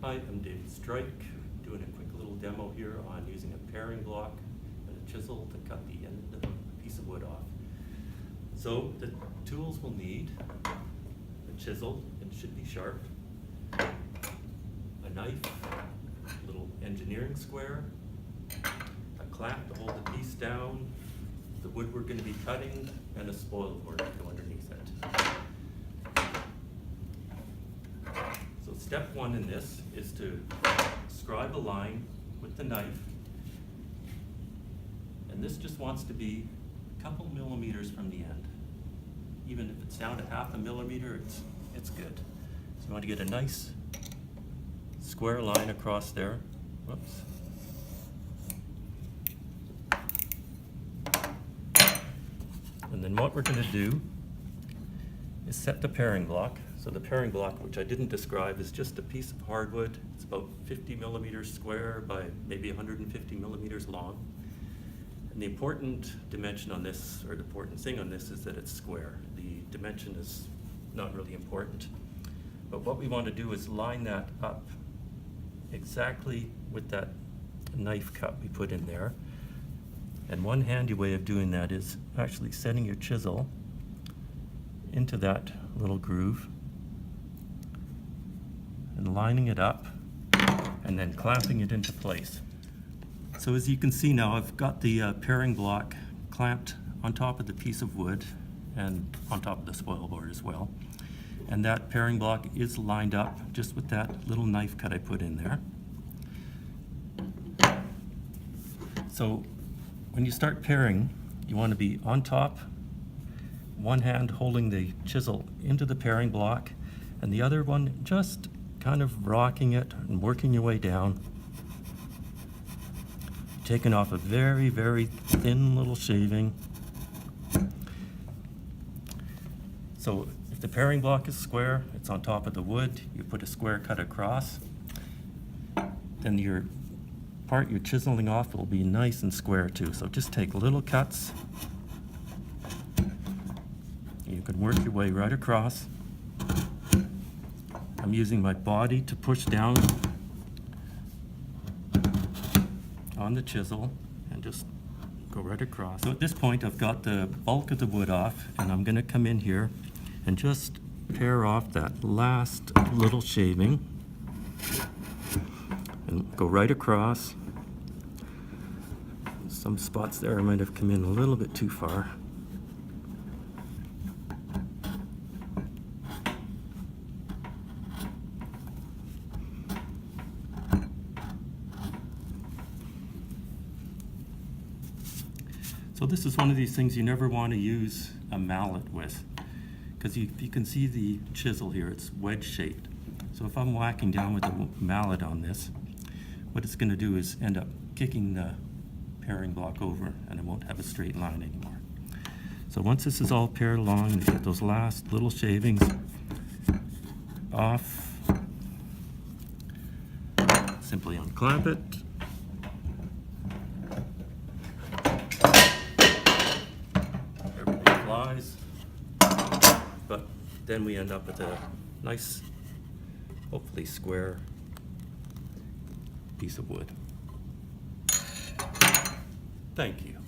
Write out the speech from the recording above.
Hi, I'm David Strike, doing a quick little demo here on using a paring block and a chisel to cut the end of a piece of wood off. So the tools we'll need: a chisel, it should be sharp, a knife, a little engineering square, a clamp to hold the piece down, the wood we're going to be cutting, and a spoil board to go underneath it. So step one in this is to scribe a line with the knife, and this just wants to be a couple millimeters from the end. Even if it's down to half a millimeter, it's good. So you want to get a nice square line across there. Whoops. And then what we're going to do is set the paring block. So the paring block, which I didn't describe, is just a piece of hardwood. It's about 50 millimeters square by maybe 150 millimeters long. And the important dimension on this, or the important thing on this, is that it's square. The dimension is not really important. But what we want to do is line that up exactly with that knife cut we put in there. And one handy way of doing that is actually setting your chisel into that little groove and lining it up and then clamping it into place. So as you can see now, I've got the paring block clamped on top of the piece of wood and on top of the spoil board as well. And that paring block is lined up just with that little knife cut I put in there. So when you start paring, you want to be on top, one hand holding the chisel into the paring block, and the other one just kind of rocking it and working your way down, taking off a very, very thin little shaving. So if the paring block is square, it's on top of the wood, you put a square cut across, then your part you're chiseling off will be nice and square too. So just take little cuts. You can work your way right across. I'm using my body to push down on the chisel and just go right across. So at this point I've got the bulk of the wood off, and I'm going to come in here and just pare off that last little shaving and go right across. Some spots there I might have come in a little bit too far. So this is one of these things you never want to use a mallet with, because you can see the chisel here, it's wedge shaped. So if I'm whacking down with a mallet on this, what it's going to do is end up kicking the paring block over, and I won't have a straight line anymore. So once this is all pared along and you get those last little shavings off, simply unclamp it. Everything flies, but then we end up with a nice, hopefully square piece of wood. Thank you.